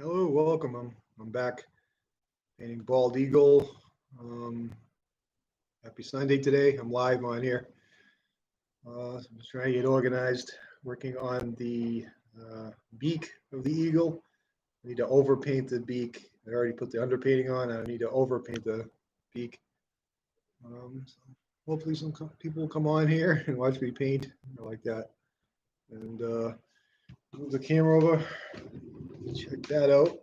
Hello, welcome. I'm back painting bald eagle. Um, Happy Sunday today. I'm live on here. I'm just trying to get organized, working on the beak of the eagle. I need to overpaint the beak. I already put the underpainting on. I need to overpaint the beak. So hopefully people will come on here and watch me paint like that. And move the camera over. Check that out.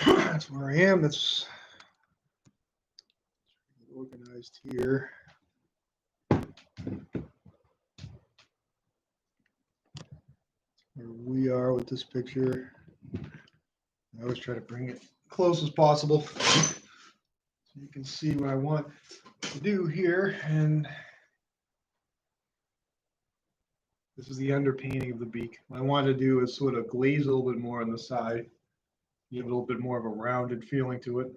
That's where I am. That's organized here. Where we are with this picture. I always try to bring it close as possible so you can see what I want to do here. And this is the underpainting of the beak. What I want to do is sort of glaze a little bit more on the side, give it a little bit more of a rounded feeling to it.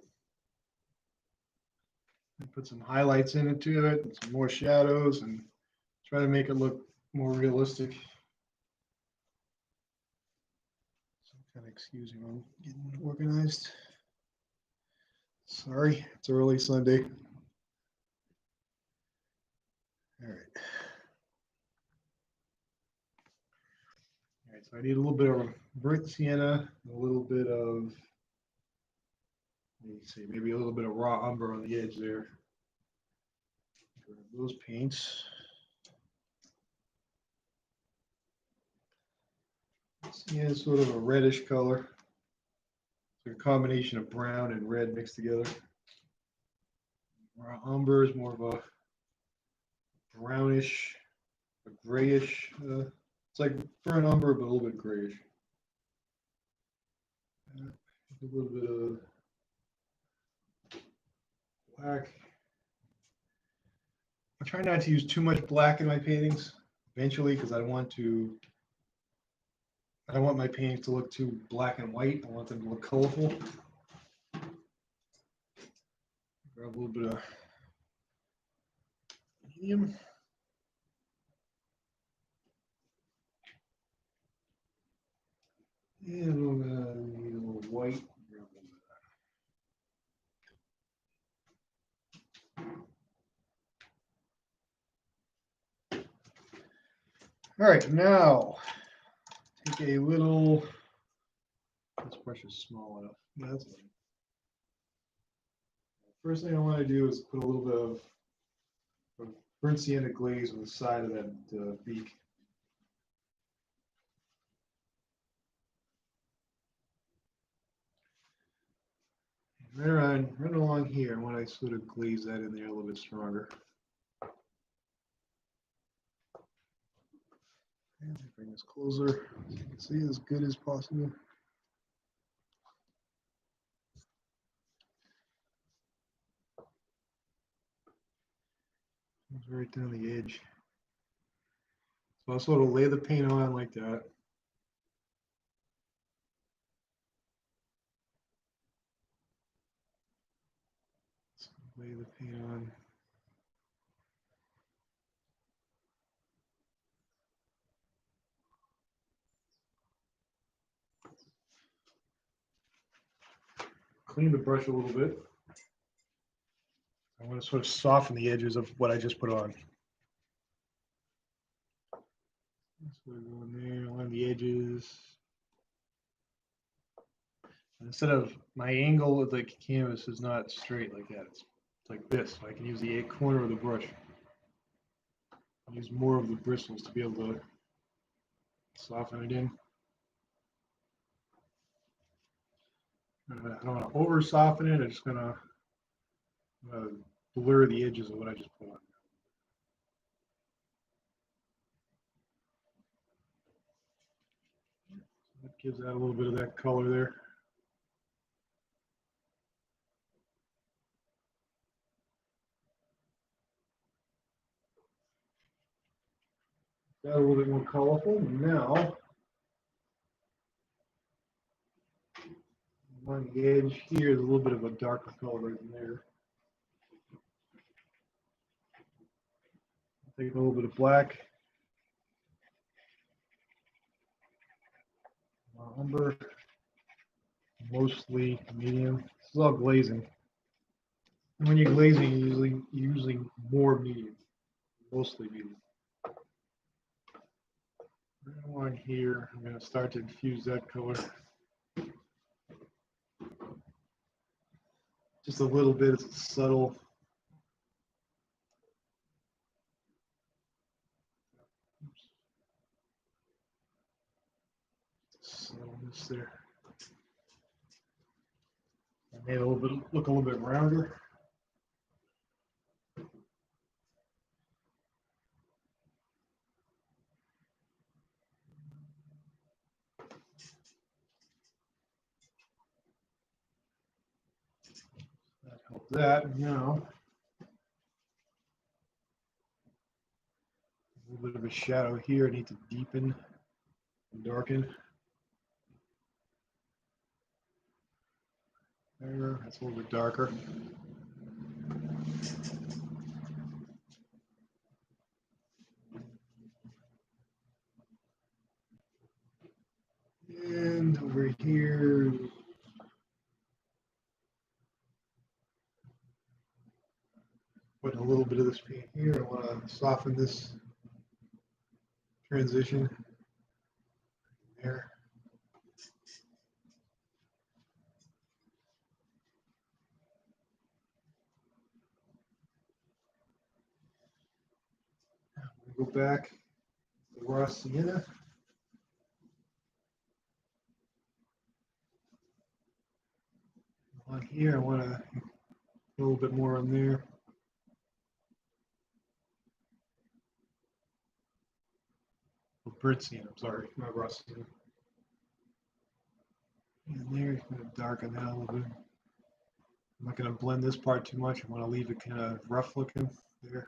And put some highlights into it, and some more shadows, and try to make it look more realistic. So kind of excuse me, I'm getting organized. Sorry, it's early Sunday. All right. All right, so I need a little bit of burnt sienna, a little bit of, let me see, maybe a little bit of raw umber on the edge there. Grab those paints. Sienna is sort of a reddish color. It's a combination of brown and red mixed together. Raw umber is more of a brownish, a grayish. It's like burnt umber, but a little bit grayish. A little bit of black. I try not to use too much black in my paintings eventually because I don't want my paintings to look too black and white. I want them to look colorful. Grab a little bit of medium. And a little bit of white. All right, now take a little, this brush is small enough. Yeah, that's fine. First thing I want to do is put a little bit of burnt sienna glaze on the side of that beak. Right along here, I want to sort of glaze that in there a little bit stronger. And bring this closer so you can see as good as possible. It's right down the edge. So I'll sort of lay the paint on like that. So lay the paint on. Clean the brush a little bit. I want to sort of soften the edges of what I just put on. Sort of go in there along the edges. And instead of my angle with the canvas is not straight like that. It's like this. So I can use the corner of the brush. Use more of the bristles to be able to soften it in. I don't want to over soften it. I'm just going to blur the edges of what I just put on. That gives that a little bit of that color there. That a little bit more colorful. Now, on the edge here is a little bit of a darker color right in there. Take a little bit of black. umber, mostly medium. This is all glazing. And when you're glazing, you're using more medium, mostly medium. Along here, I'm going to start to infuse that color. Just a little bit, it's subtle. Subtleness there. I made it a little bit look a little bit rounder. That helped that. Now, a little bit of a shadow here. I need to deepen and darken. There, that's a little bit darker. And over here, putting a little bit of this paint here. I want to soften this transition there. Go back to the raw sienna. On here, I want to put a little bit more on there. Oh, burnt sienna, I'm sorry, not raw sienna. And there, it's going to darken that a little bit. I'm not going to blend this part too much. I want to leave it kind of rough looking there.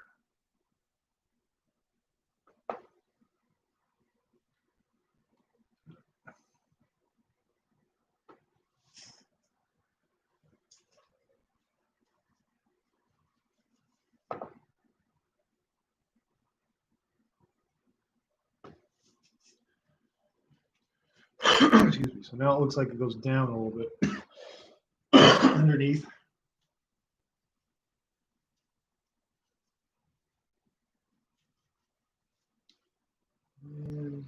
Excuse me. So now it looks like it goes down a little bit underneath. And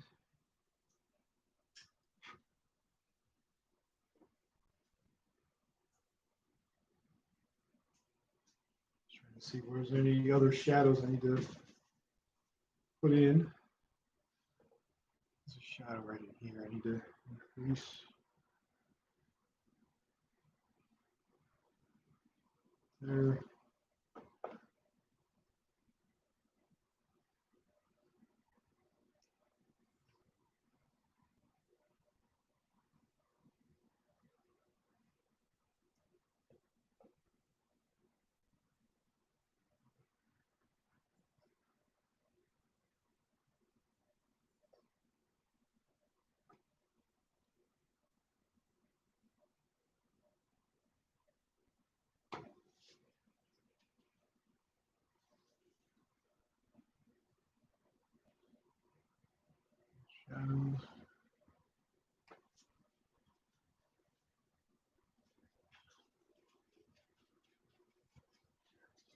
trying to see if there's any other shadows I need to put in. There's a shadow right in here. I need to increase. There. Shadows.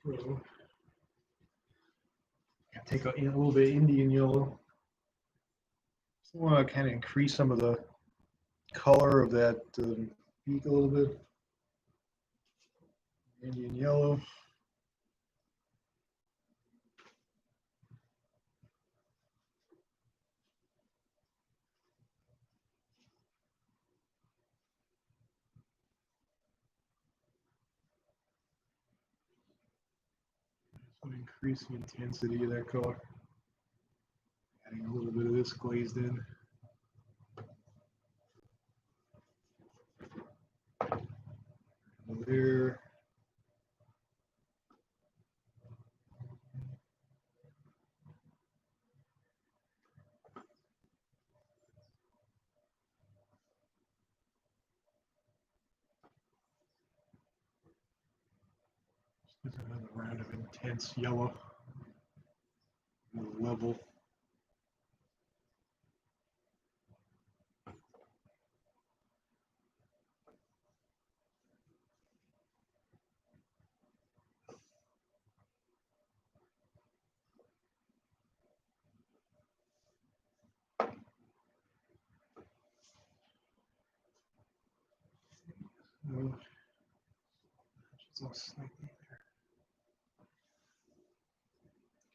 So, take a little bit of Indian yellow. I want to kind of increase some of the color of that beak a little bit. Indian yellow. So increase the intensity of that color. Adding a little bit of this glazed in. There. There's another round of intense yellow. Another level.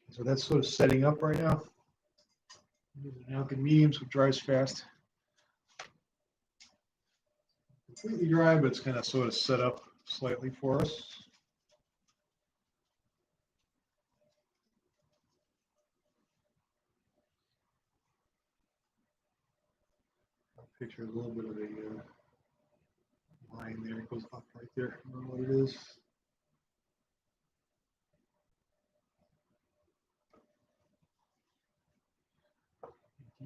So that's sort of setting up right now. Now good medium, so it dries fast. Completely dry, but it's kind of sort of set up slightly for us. I'll picture a little bit of a line there. It goes up right there. I don't know what it is.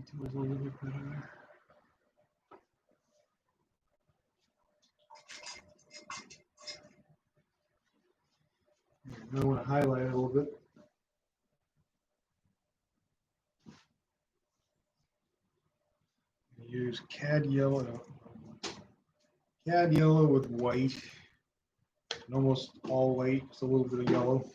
Details a little bit better there. I want to highlight it a little bit. Use cad yellow with white, and almost all white, just a little bit of yellow.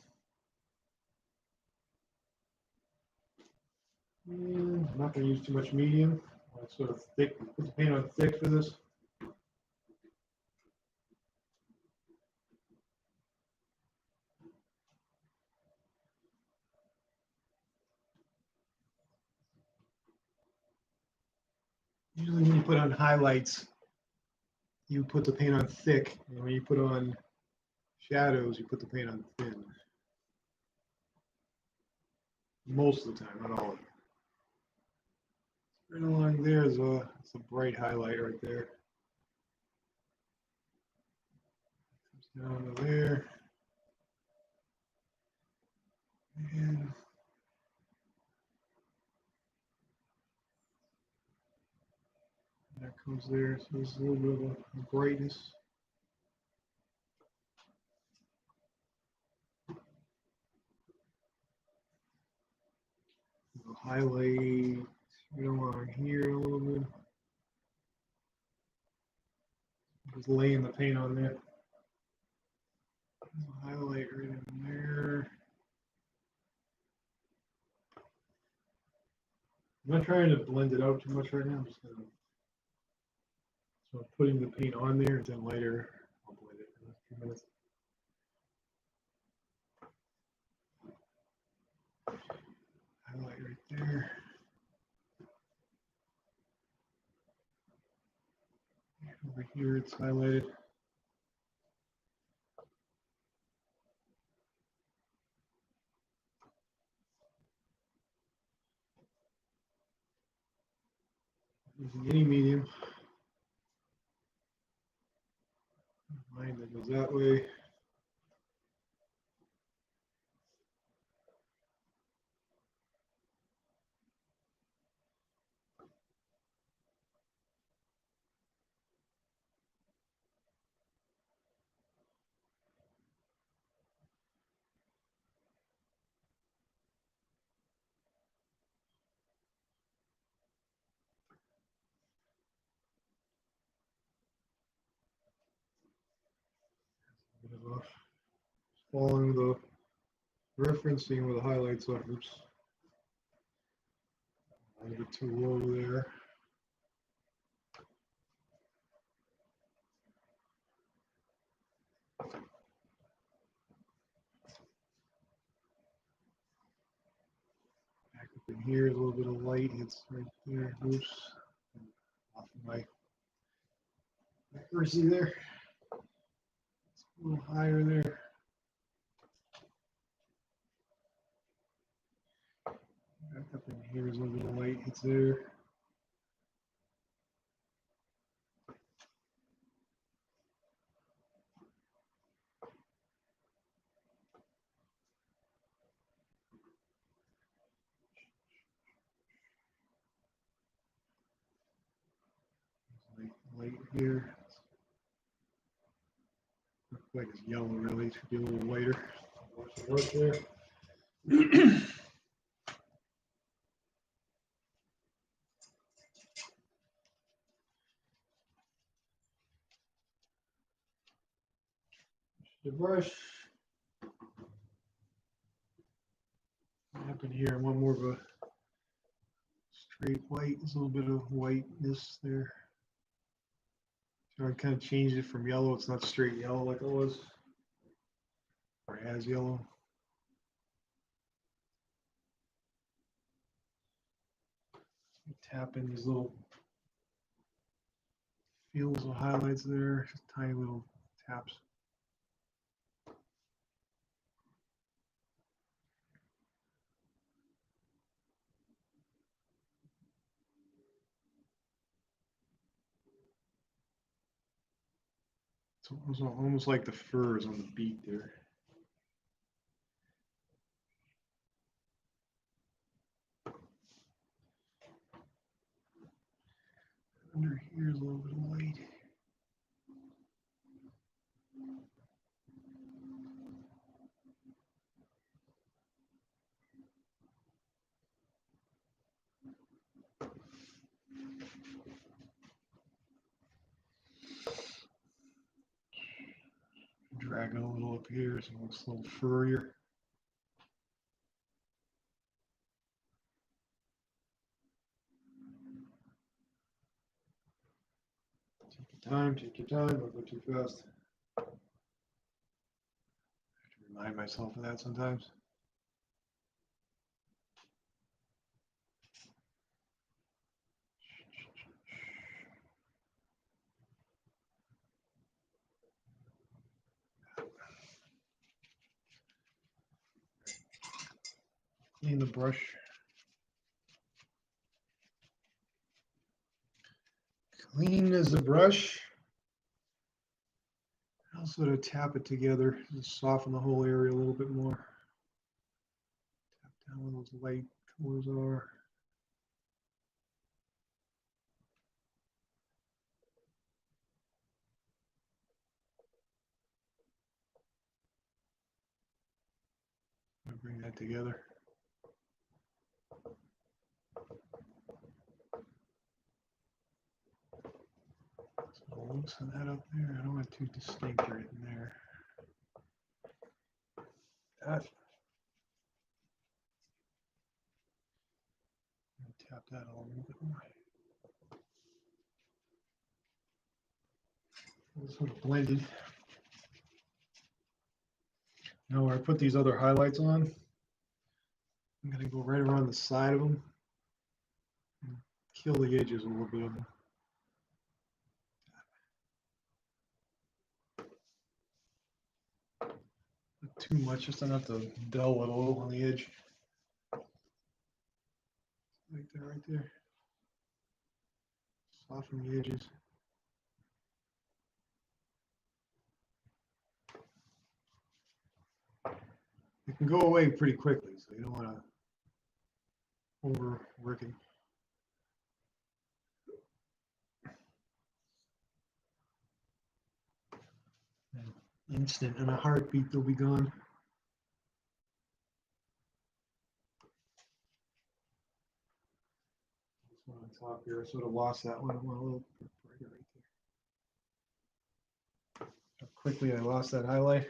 And I'm not going to use too much medium. I'll sort of thick, put the paint on thick for this. Usually when you put on highlights, you put the paint on thick, and when you put on shadows, you put the paint on thin. Most of the time, not all of it. Right along there is a bright highlight right there. Comes down to there. And that comes there, so there's a little bit of a brightness. We'll highlight right along here a little bit. Just laying the paint on there. Highlight right in there. I'm not trying to blend it out too much right now. I'm just gonna putting the paint on there, and then later I'll blend it in a few minutes. Highlight right there. Over here it's highlighted. Using any medium. Line that goes that way. Following the referencing where the highlights are. Oops. A little bit too low there. Back up in here, a little bit of light hits right there. Oops. Off of my accuracy there. It's a little higher there. Back up in here is a little bit of light hits there. Light here. Not quite as yellow really, it should be a little lighter. Watch the work there. The brush. Up in here, one more of a straight white. There's a little bit of whiteness there. So I kind of changed it from yellow. It's not straight yellow like it was, or as yellow. Tap in these little fields of highlights there, just tiny little taps. So it was almost like the furs on the beak there. Under here is a little bit of light. Drag it a little up here so it looks a little furrier. Take your time, don't go too fast. I have to remind myself of that sometimes. Clean the brush. Clean as the brush. Also to tap it together, just soften the whole area a little bit more. Tap down where those light colors are. Bring that together. So loosen that up there. I don't want too distinct right in there. That. Tap that a little bit more. Sort of blended. Now where I put these other highlights on, I'm going to go right around the side of them and kill the edges a little bit of them. Not too much, just enough to dull it a little on the edge. Like that right there. Soften the edges. It can go away pretty quickly, so you don't want to overwork it. Instant, in a heartbeat, they'll be gone. This one on top here, I sort of lost that one. I want a little brighter right there. How quickly I lost that highlight.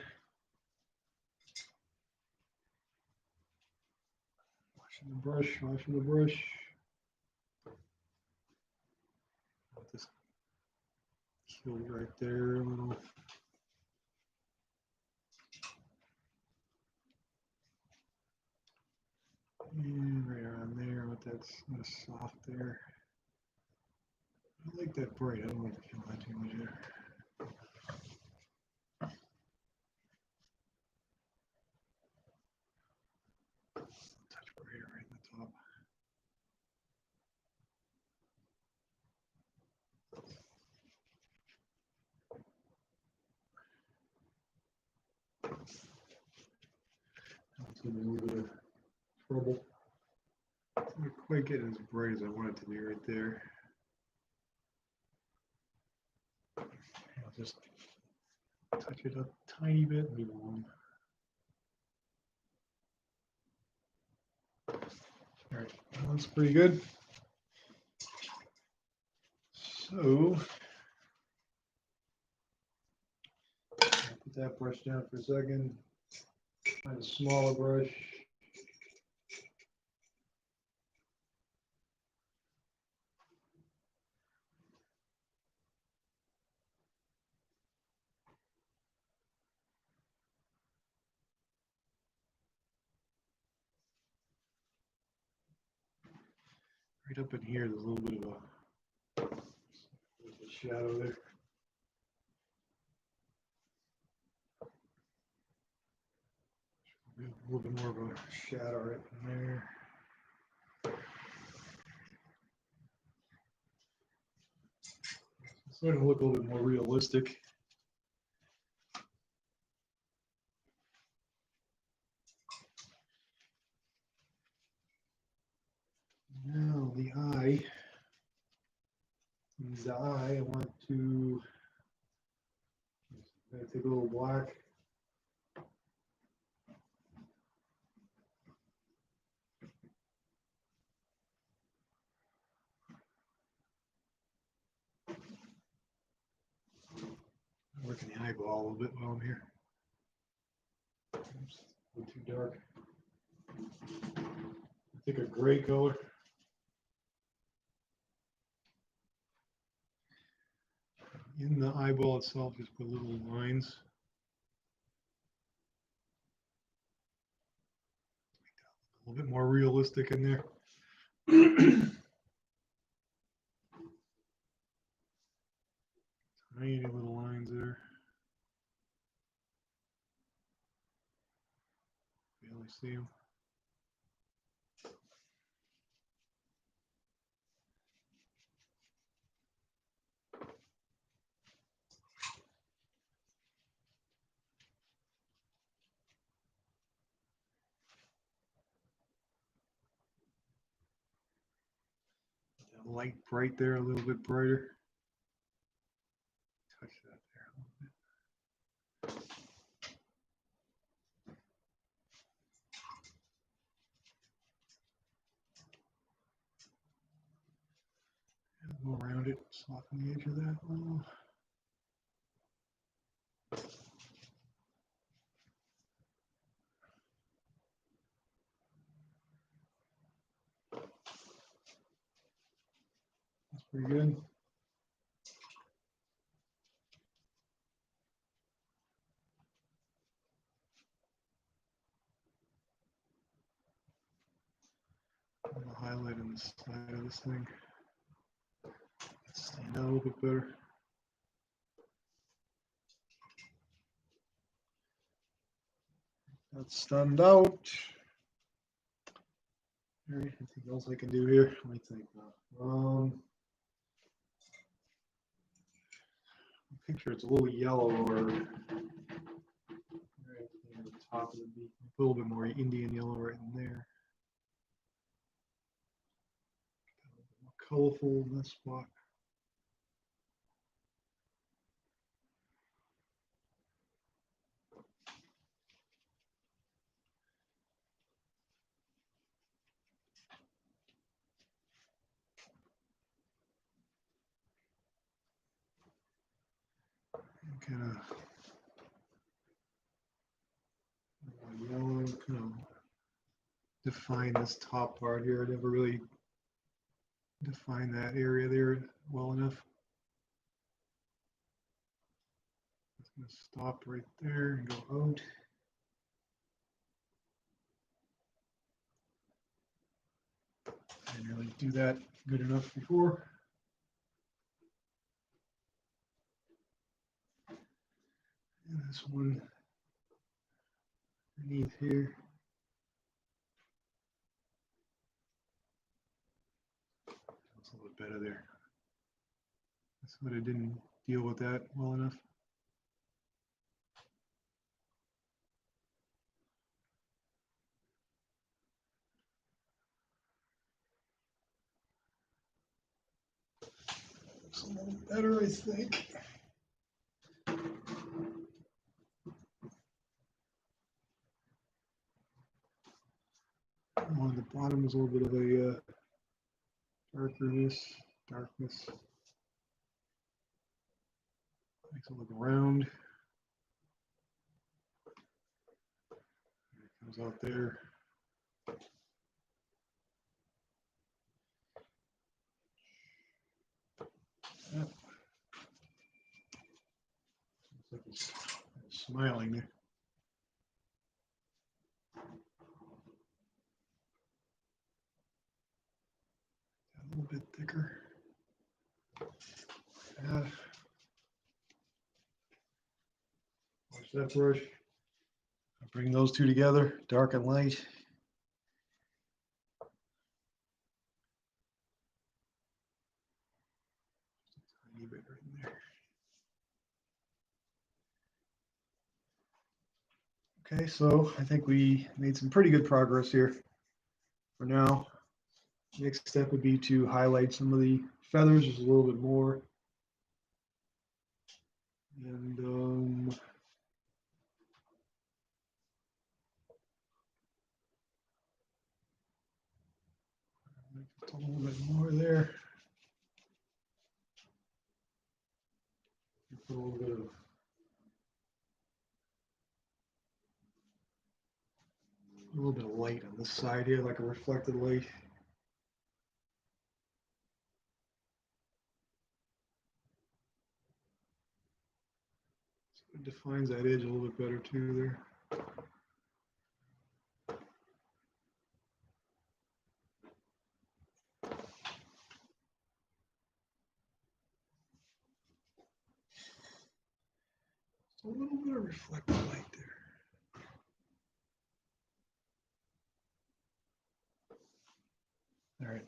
Washing the brush, washing the brush. Just kill right there a little. And right around there, with that soft there. I like that bright. I don't like to feel that too much there. Touch brighter right in the top. That's a little bit of trouble. Not quite getting as bright as I want it to be right there. I'll just touch it up a tiny bit and leave it alone. All right, that looks pretty good. So, I'll put that brush down for a second. Find a smaller brush. Right up in here, there's a little bit of a shadow there. A little bit more of a shadow right in there. It's starting to look a little bit more realistic. Now the eye. The eye, I want to take a little black. Working the eyeball a little bit while I'm here. Oops, a little too dark. I think a gray color. In the eyeball itself, just put little lines. A little bit more realistic in there. Tiny little lines there. Barely see them. That light bright there, a little bit brighter. Touch that there a little bit. Go around it, soften the edge of that a little. That's pretty good. I'm going to highlight on the side of this thing. Stand out a little bit better. That's stand out. All right, anything else I can do here? Let me think now. Picture it's a little yellow or right near the top of the beak. A little bit more Indian yellow right in there. A little bit more colorful in this spot. Kind of yellow, kind of define this top part here. I never really defined that area there well enough. It's going to stop right there and go out. I didn't really do that good enough before. And this one underneath here. That's a little bit better there. That's what I didn't deal with that well enough. Looks a little better, I think. On the bottom is a little bit of a darkness. Makes it look round. It comes out there. Yep. Looks like it's smiling there. bit thicker. Watch that brush. I'll bring those two together, dark and light. Tiny bit right in there. Okay, so I think we made some pretty good progress here for now. Next step would be to highlight some of the feathers just a little bit more. And just a little bit more there. Put a little bit of light on this side here, like a reflected light. So it defines that edge a little bit better too there. A little bit of reflected light there. All right.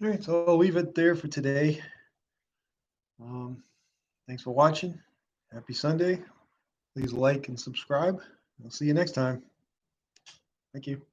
All right, so I'll leave it there for today. Thanks for watching. Happy Sunday. Please like and subscribe. I'll see you next time. Thank you.